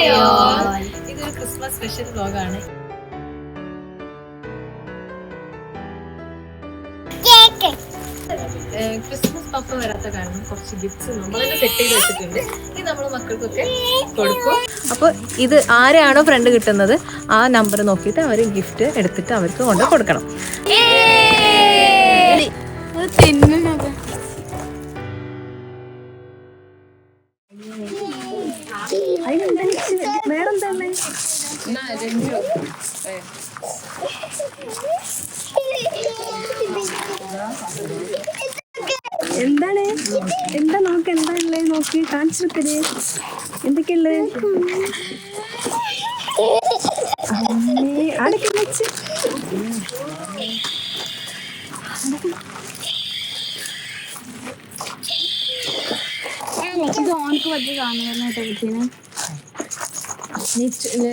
ഇതൊരു Christmas special വ്ലോഗാണ്. Christmas പപ്പ വരാത്ത കാരണം കുറച്ച് ഗിഫ്റ്റ്സ് നമ്മളൊക്കെ സെറ്റ് ചെയ്ത് വെച്ചിട്ടുണ്ട്. ഇത് നമ്മൾ മക്കൾക്കൊക്കെ കൊടുക്കും. അപ്പോൾ ഇത് ആരെയാണോ ഫ്രണ്ട് കിട്ടുന്നത് ആ നമ്പർ നോക്കിയിട്ട് അവർ ഗിഫ്റ്റ് എടുത്തിട്ട് അവർക്ക് കൊണ്ട് കൊടുക്കണം. എന്താണ് എന്താ നോക്ക്, എന്താ ഉള്ളത് നോക്കി കാണിച്ചെടുക്കല്. എന്തൊക്കെയുള്ളത് അടക്കി വെച്ച് ഓനക്ക് പറ്റി കാണുന്നതായിട്ട് നിച്ചുവിന്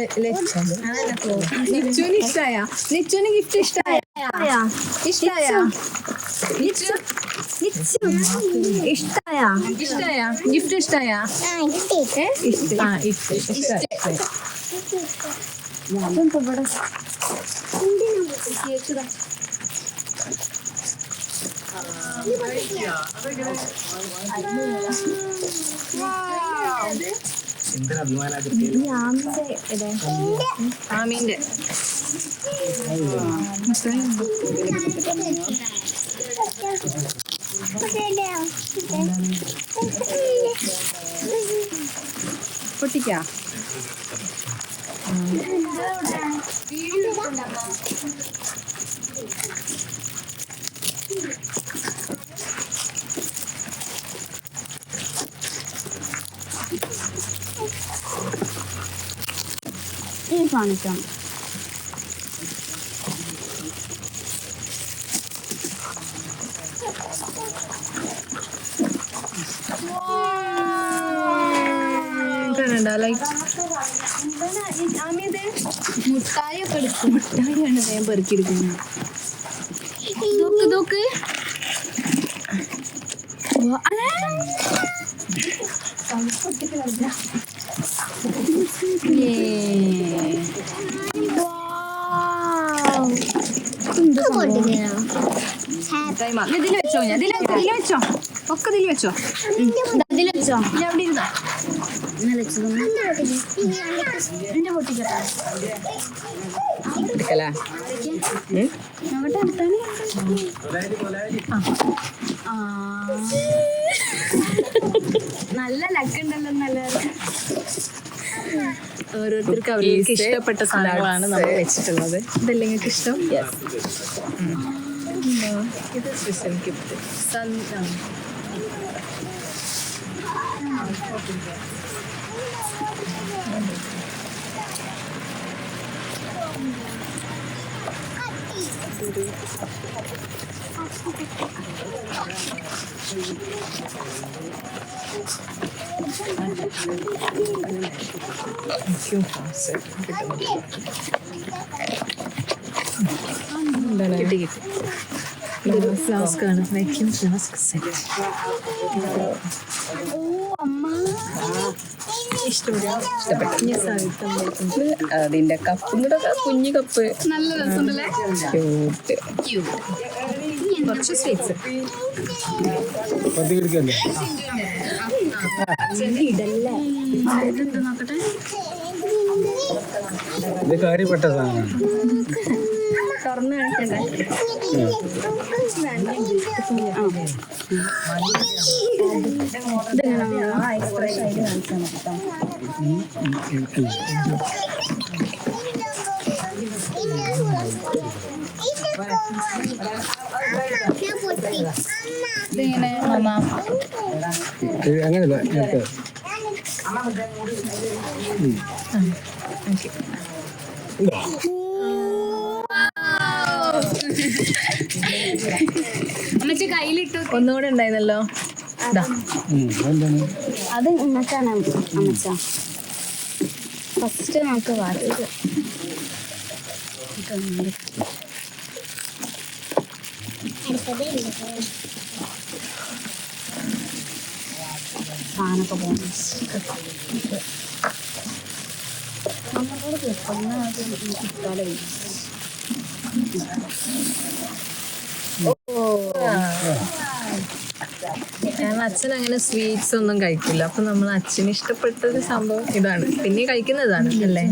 ഇഷ്ടായ? നിച്ചുവിന് ഗിഫ്റ്റ് ഇഷ്ടായ? ഇഷ്ടായ? ഇഷ്ടായ? ഗിഫ്റ്റ് ഇഷ്ടായ? ആമീന്റെ പൊട്ടിക്കാ ഈ കാണിക്കാം. മുട്ടായി ഒക്കെ എടുക്കും. മുട്ടായിയാണ് ഞാൻ പെറുക്കിയെടുക്കുന്നത്. നോക്ക് ഇതിൽ വെച്ചോ, ഞാൻ ഇതിൽ വെച്ചോ, ഒക്കെ ഇതിൽ വെച്ചോ, ഇതിൽ വെച്ചോ. ഞാൻ അവിടെ ഇരുന്നോ എന്റെ പൊട്ടിക്കട്ടെ അവിടെ എടുത്താണ്. നല്ല ലക്കുണ്ടല്ലോ. നല്ല ഓരോരുത്തർക്ക് അവർക്ക് ഇഷ്ടപ്പെട്ട സാധനങ്ങളാണ് നമ്മൾ വെച്ചിട്ടുള്ളത്. ഇതല്ലേ നിങ്ങൾക്ക് ഇഷ്ടം? ഇത് സ്പെഷ്യൽ ഗിഫ്റ്റ് കിട്ടി. ഇതൊരു ഫ്ലാസ്ക് ആണ്, വാക്യൂം ഫ്ലാസ്ക് സെറ്റ്. അതിന്റെ കപ്പ്, കുഞ്ഞു കപ്പ്, നല്ല രസമുണ്ടല്ലേ. കുറച്ച് സ്വീറ്റ്സ് ഇതെന്താ നോക്കട്ടെ. ഇത് കാര്യപ്പെട്ട സാധനമാണ്. തുറന്ന് കാണിക്കണ്ടേ? ഇതെങ്ങനെ മാമ? അങ്ങനെയല്ല അമ്മച്ചി കയ്യിലിട്ടു. ഒന്നുകൂടെ ഉണ്ടായിരുന്നല്ലോ. അത് ഇങ്ങക്കാണ് അമ്മച്ച. ഫസ്റ്റ് നമുക്ക് വാർത്തത് സാധനമൊക്കെ പോകുന്നു. കാരണം അച്ഛൻ അങ്ങനെ സ്വീറ്റ്സ് ഒന്നും കഴിക്കില്ല, അപ്പൊ നമ്മൾ അച്ഛന് ഇഷ്ടപ്പെട്ടൊരു സംഭവം ഇതാണ്. പിന്നെ കഴിക്കുന്നതാണ് അല്ലേ?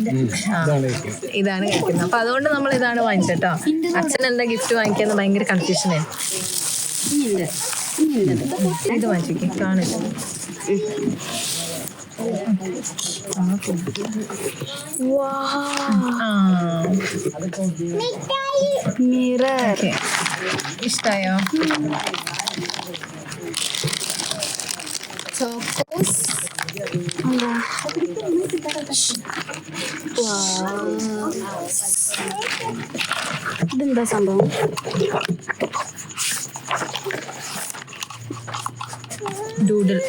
ഇതാണ് കഴിക്കുന്നത്. അപ്പൊ അതുകൊണ്ട് നമ്മൾ ഇതാണ് വാങ്ങിച്ചേട്ടോ. അച്ഛൻ എന്താ ഗിഫ്റ്റ് വാങ്ങിക്കാന്ന് ഭയങ്കര കൺഫ്യൂഷനായി. ഇത് വാങ്ങിച്ചേക്ക് കാണില്ല. മിറർ ഇഷ്ടായോ? ചോക്കോസ് ഇതെന്താ സംഭവം? ഡൂഡിൽ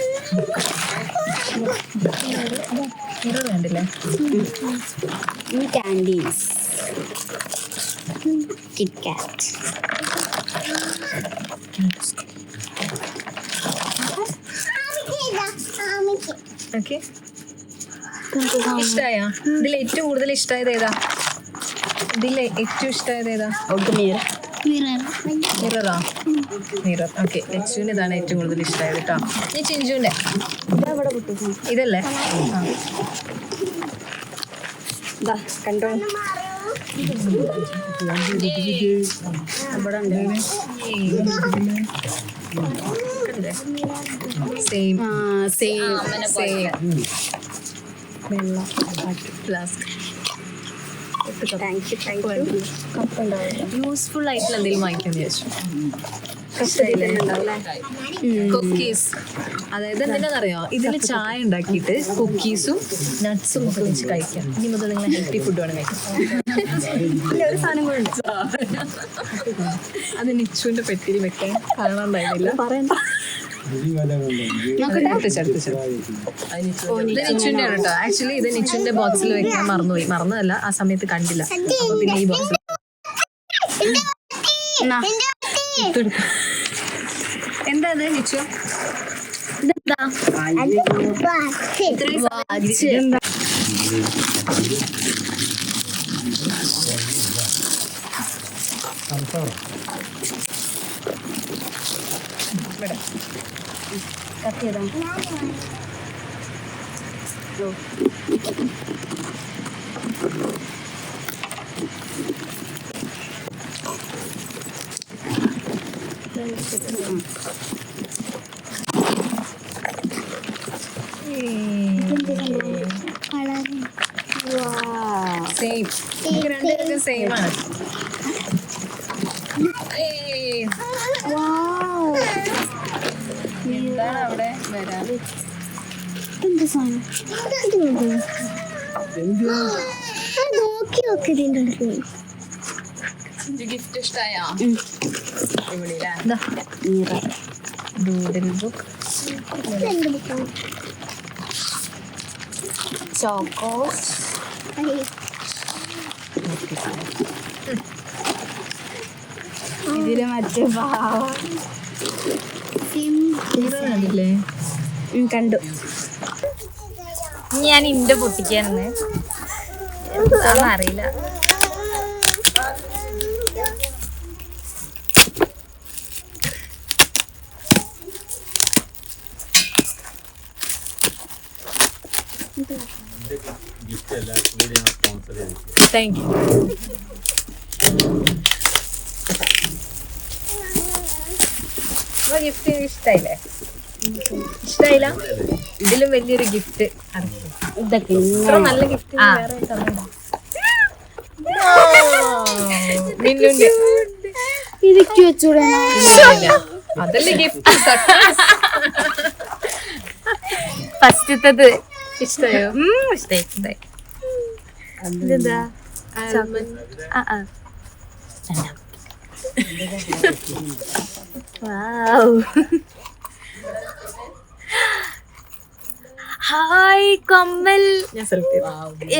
മിറർ വേണ്ടില്ലേ? ക്യാൻഡീസ് കിറ്റ് കാറ്റ് ഓക്കെ, ഇഷ്ടായോ? ഇതിൽ ഏറ്റവും കൂടുതൽ ഇഷ്ടമായത് ഏതാ? മിററാ? മിറർ. ഓക്കെ, ലക്ഷ്മിന് ഇതാണ് ഏറ്റവും കൂടുതൽ ഇഷ്ടമായത് കേട്ടോ. ഈ ചിഞ്ചുവിന്റെ ഇതല്ലേ? കണ്ടോ സെയിം യൂസ്ഫുൾ ആയിട്ടുള്ള എന്തെങ്കിലും വാങ്ങിക്കാന്ന് വിചാരിച്ചു. കുക്കീസ്, അതായത് എന്തിനാണെന്നറിയോ, ഇതിൽ ചായ ഉണ്ടാക്കിയിട്ട് കുക്കീസും നട്ട്സും ഒക്കെ വെച്ച് കഴിക്കാം. ഇനി മുതൽ നിങ്ങൾ ഹെൽത്തി ഫുഡ് വേണം കഴിക്കാം. ഒരു സാധനം കൂടെ ഉണ്ട്, അത് നിച്ചുവിന്റെ പെട്ടിയിൽ വെക്കാൻ കാണാണ്ടായിരുന്നില്ല. ഇത് നിച്ചുവിന്റെ ആണ് കേട്ടോ. ആക്ച്വലി ഇത് നിച്ചുവിന്റെ ബോക്സിൽ വെക്കാൻ മറന്നതല്ല, ആ സമയത്ത് കണ്ടില്ല. അപ്പൊ പിന്നെ ഈ ബോക്സിൽ എന്താ അത് നിച്ചു? സെയിം, രണ്ടുപേർക്കും സെയിം ആണ്. എന്താണ് അവിടെ വരാൻ? ഗിഫ്റ്റ് ഇഷ്ടായോ? ഡൂഡിൽ ബുക്ക്, ചോക്കോസ്, ഇതില് മറ്റേ കണ്ടില്ലേ? കണ്ടു. ഞാൻ ഇന്റെ പൊട്ടിക്കാന്ന് അറിയില്ല. Thank you. ഗിഫ്റ്റ് ഇഷ്ടായില്ലേ? ഇഷ്ടായില്ല? ഇതിലും വലിയൊരു ഗിഫ്റ്റ് ഇതൊക്കെ നല്ല ഗിഫ്റ്റ് വേറെ തന്നോ? മിന്നുന്റെ ഇതൊക്കെ വെച്ചൂടെ? അതല്ലേ ഗിഫ്റ്റ്. ഫസ്റ്റത്തത് ഇഷ്ടായോ? ഇഷ്ടായി. ഇതെന്താ? ഹായ് കമ്മൽ. ഞാൻ സെലക്ട് ചെയ്തു.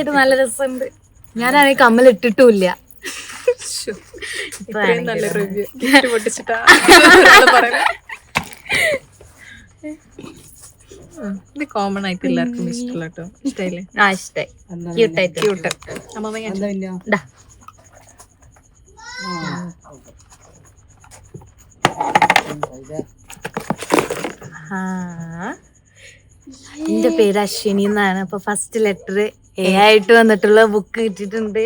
ഇത് നല്ല രസമുണ്ട്. ഞാനാണെങ്കിൽ കമ്മൽ ഇട്ടിട്ടുമില്ല. നല്ല റിവ്യൂ. ഗിഫ്റ്റ് പൊട്ടിച്ചിട്ടാ ഇത് കോമൺ ആയിട്ട് എല്ലാവർക്കും ഇഷ്ടമല്ല കേട്ടോ. ഇഷ്ടമായില്ലേ? ആ ഇഷ്ടായി. ക്യൂട്ടായിട്ട്. ക്യൂട്ട്. അമ്മ ദാ. എന്റെ പേര് അശ്വിനി എന്നാണ്. അപ്പൊ ഫസ്റ്റ് ലെറ്റർ എ ആയിട്ട് വന്നിട്ടുള്ള ബുക്ക് കിട്ടിയിട്ടുണ്ട്.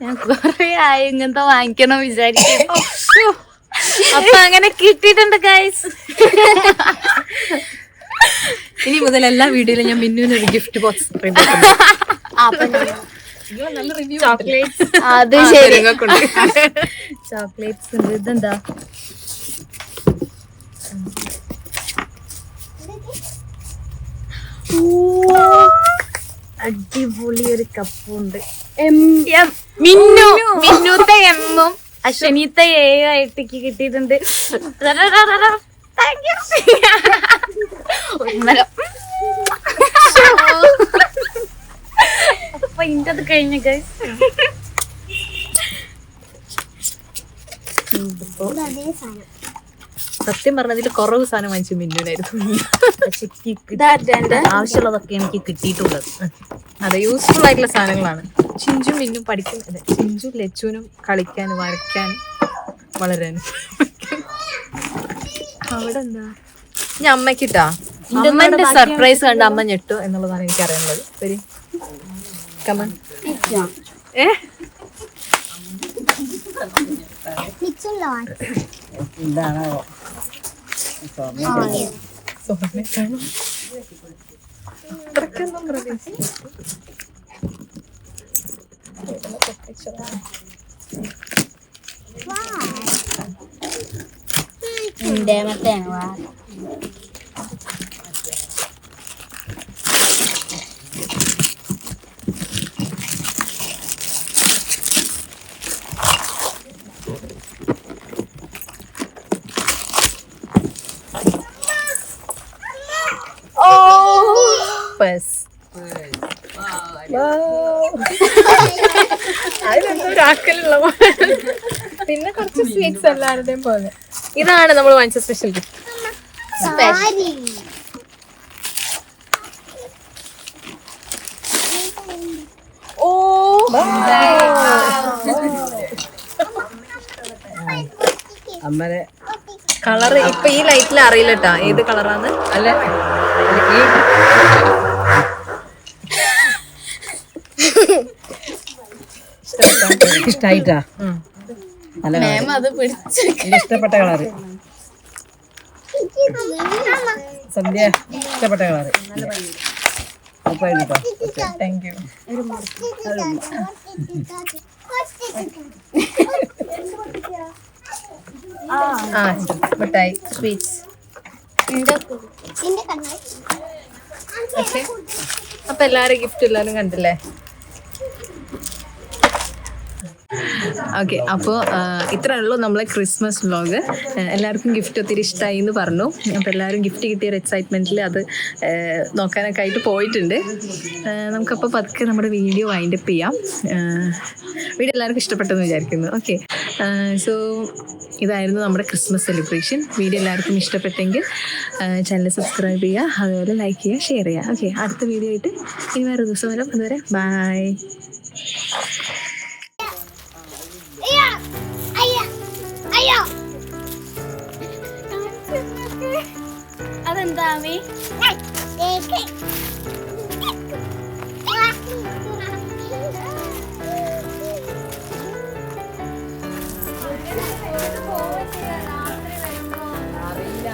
ഞാൻ കൊറേ ആയി ഇങ്ങനത്തെ വാങ്ങിക്കണം വിചാരിക്കുന്നു. അപ്പൊ അങ്ങനെ കിട്ടിയിട്ടുണ്ട് ഗൈസ്. ഇനി മുതൽ എല്ലാ വീഡിയോയിലും ഞാൻ മിന്നുവിന് ഒരു ഗിഫ്റ്റ് ബോക്സ് ചോക്ലേറ്റ്സ് അത് ശരി. ചോക്ലേറ്റ്സ് ഉണ്ട്. ഇതെന്താ? അടിപൊളി ഒരു കപ്പുണ്ട്. മിന്നൂത്തെ എമ്മും അശ്വനീത്തെ എ ആയിട്ട് കിട്ടിയിട്ടുണ്ട്. അപ്പൊ ഇന്നത് കഴിഞ്ഞ ഗൈസ്. സത്യം പറഞ്ഞതിൽ കുറവ് സാധനം വാങ്ങിച്ചു മിന്നുനായിരുന്നു. ആവശ്യമുള്ളതൊക്കെ എനിക്ക് കിട്ടിയിട്ടുള്ളത്. അതെ, യൂസ്ഫുൾ ആയിട്ടുള്ള സാധനങ്ങളാണ്. ചിഞ്ചും മിന്നും പഠിക്കുന്നത്, ചിഞ്ചും ലച്ചുനും കളിക്കാനും വരയ്ക്കാനും വളരാനും. അവിടെ എന്താ ഞാൻ അമ്മക്കിട്ടാ അമ്മന്റെ സർപ്രൈസ് കണ്ട് അമ്മ ഞെട്ടു എന്നുള്ളതാണ് എനിക്ക് അറിയുന്നത്. ശരി, കമൺ. അത്രയ്ക്കൊന്നും പ്രതീക്ഷിച്ചില്ല. പിന്നെ കുറച്ച് സ്വീറ്റ്സ് എല്ലാവരുടെയും പോലെ. ഇതാണ് നമ്മൾ വാങ്ങിച്ച സ്പെഷ്യൽ ഗിഫ്റ്റ്. അമ്മനെ കളർ ഇപ്പൊ ഈ ലൈറ്റിൽ അറിയില്ല കേട്ടാ ഏത് കളറാന്ന്. അല്ല ഇഷ്ടായിട്ടാ? നല്ല അത് പിടിച്ച് ഇഷ്ടപ്പെട്ട കളറ്. സന്ധ്യ ഇഷ്ടപ്പെട്ട കളറ്. Thank you. മിഠായി സ്വീറ്റ്സ്. അപ്പൊ എല്ലാരും ഗിഫ്റ്റ് എല്ലാരും കണ്ടില്ലേ? ഓക്കെ, അപ്പോൾ ഇത്രേ ഉള്ളൂ നമ്മളെ ക്രിസ്മസ് വ്ലോഗ്. എല്ലാവർക്കും ഗിഫ്റ്റ് ഒത്തിരി ഇഷ്ടമായി എന്ന് പറഞ്ഞു. അപ്പോൾ എല്ലാവരും ഗിഫ്റ്റ് കിട്ടിയ ഒരു എക്സൈറ്റ്മെൻറ്റിൽ അത് നോക്കാനൊക്കെ ആയിട്ട് പോയിട്ടുണ്ട്. നമുക്കപ്പോൾ പതുക്കെ നമ്മുടെ വീഡിയോ വൈൻഡപ്പ് ചെയ്യാം. വീഡിയോ എല്ലാവർക്കും ഇഷ്ടപ്പെട്ടെന്ന് വിചാരിക്കുന്നു. ഓക്കെ, സോ ഇതായിരുന്നു നമ്മുടെ ക്രിസ്മസ് സെലിബ്രേഷൻ. വീഡിയോ എല്ലാവർക്കും ഇഷ്ടപ്പെട്ടെങ്കിൽ ചാനൽ സബ്സ്ക്രൈബ് ചെയ്യുക, അതുപോലെ ലൈക്ക് ചെയ്യുക, ഷെയർ ചെയ്യുക. ഓക്കെ, അടുത്ത വീഡിയോ ആയിട്ട് ഇനി വേറെ ദിവസം വരാം. അതുവരെ ബൈ. അതെന്താ അമ്മേ? അറിയില്ല.